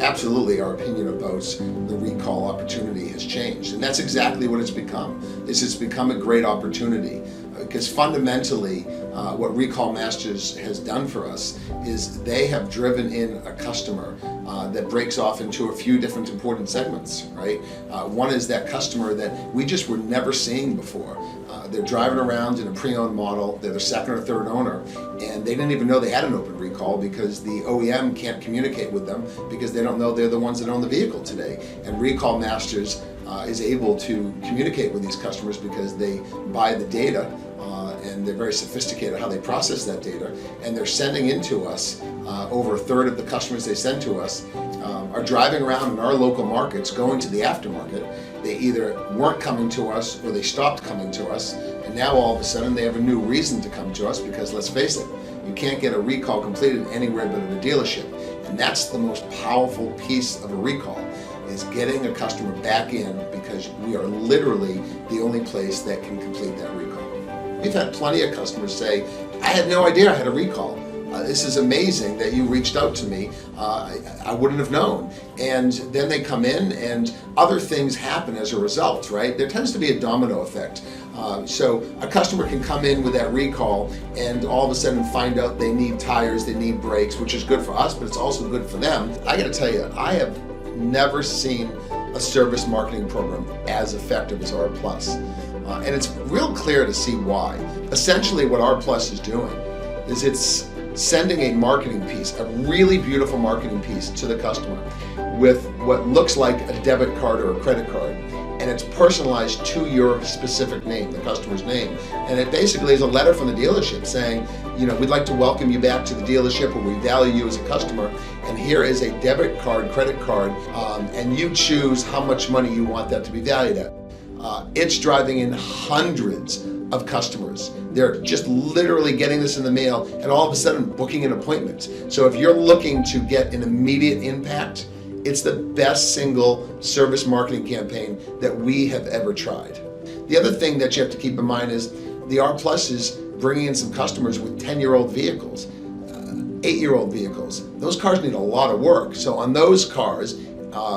absolutely our opinion about the recall opportunity has changed, and that's exactly what it's become. It's become a great opportunity because fundamentally what Recall Masters has done for us is they have driven in a customer that breaks off into a few different important segments, right? One is that customer that we just were never seeing before. They're driving around in a pre-owned model, they're the second or third owner, and they didn't even know they had an open recall because the OEM can't communicate with them because they don't know they're the ones that own the vehicle today. And Recall Masters is able to communicate with these customers because they buy the data and they're very sophisticated how they process that data, and they're sending into us, over a third of the customers they send to us are driving around in our local markets going to the aftermarket. They either weren't coming to us or they stopped coming to us, and now all of a sudden they have a new reason to come to us because, let's face it, you can't get a recall completed anywhere but at a dealership, and that's the most powerful piece of a recall, is getting a customer back in because we are literally the only place that can complete that recall. We've had plenty of customers say, I had no idea I had a recall. This is amazing that you reached out to me. I wouldn't have known. And then they come in and other things happen as a result, right? There tends to be a domino effect. So a customer can come in with that recall and all of a sudden find out they need tires, they need brakes, which is good for us, but it's also good for them. I gotta tell you, I have never seen a service marketing program as effective as R+. And it's real clear to see why. Essentially what R+ is doing is it's sending a marketing piece, a really beautiful marketing piece to the customer with what looks like a debit card or a credit card. And it's personalized to your specific name, the customer's name. And it basically is a letter from the dealership saying, you know, we'd like to welcome you back to the dealership, or we value you as a customer, and here is a debit card, credit card, and you choose how much money you want that to be valued at. It's driving in hundreds of customers. They're just literally getting this in the mail and all of a sudden booking an appointment. So if you're looking to get an immediate impact, it's the best single service marketing campaign that we have ever tried. The other thing that you have to keep in mind is the R+ is bringing in some customers with 10-year-old vehicles, 8-year-old vehicles. Those cars need a lot of work. So on those cars,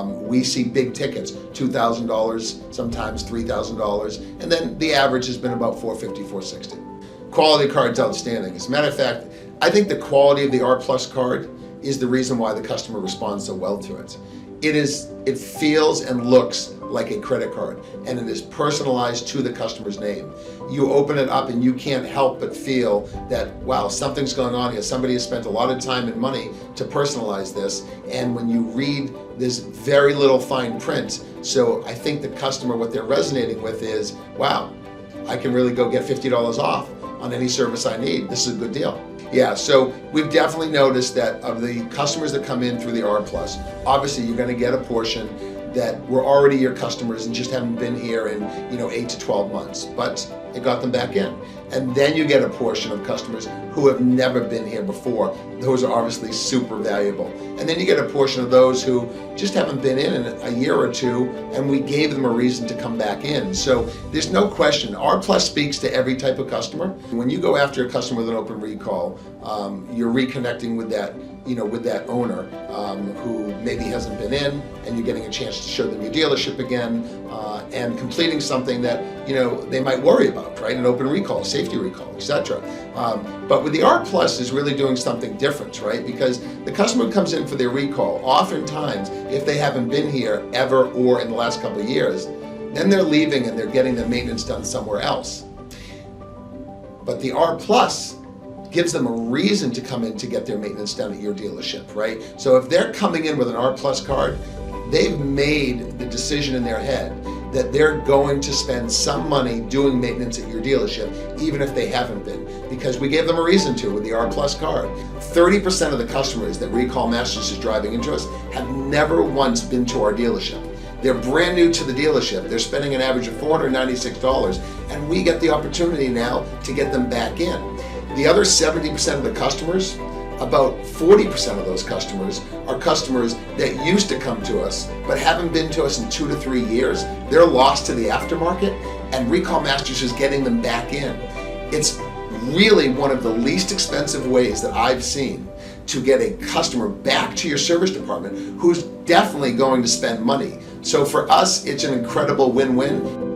we see big tickets, $2,000, sometimes $3,000, and then the average has been about $450, $460. Quality card's outstanding. As a matter of fact, I think the quality of the R+ card is the reason why the customer responds so well to it. It feels and looks like a credit card, and it is personalized to the customer's name. You open it up and you can't help but feel that, wow, something's going on here. Somebody has spent a lot of time and money to personalize this, and when you read this very little fine print, so I think the customer, what they're resonating with is, wow, I can really go get $50 off on any service I need. This is a good deal. Yeah, so we've definitely noticed that of the customers that come in through the R+, obviously you're going to get a portion that were already your customers and just haven't been here in 8 to 12 months, but it got them back in. And then you get a portion of customers who have never been here before. Those are obviously super valuable. And then you get a portion of those who just haven't been in a year or two, and we gave them a reason to come back in. So there's no question, R+ speaks to every type of customer. When you go after a customer with an open recall, you're reconnecting with that with that owner who maybe hasn't been in, and you're getting a chance to show them your dealership again, and completing something that they might worry about, right? An open recall, safety recall, etc. But with the R+ is really doing something different, right? Because the customer comes in for their recall, oftentimes, if they haven't been here ever or in the last couple of years, then they're leaving and they're getting the maintenance done somewhere else. But the R+ gives them a reason to come in to get their maintenance done at your dealership, right? So if they're coming in with an R+ card, they've made the decision in their head that they're going to spend some money doing maintenance at your dealership, even if they haven't been, because we gave them a reason to with the R+ card. 30% of the customers that Recall Masters is driving into us have never once been to our dealership. They're brand new to the dealership. They're spending an average of $496, and we get the opportunity now to get them back in. The other 70% of the customers, about 40% of those customers are customers that used to come to us but haven't been to us in 2 to 3 years. They're lost to the aftermarket, and Recall Masters is getting them back in. It's really one of the least expensive ways that I've seen to get a customer back to your service department who's definitely going to spend money. So for us, it's an incredible win-win.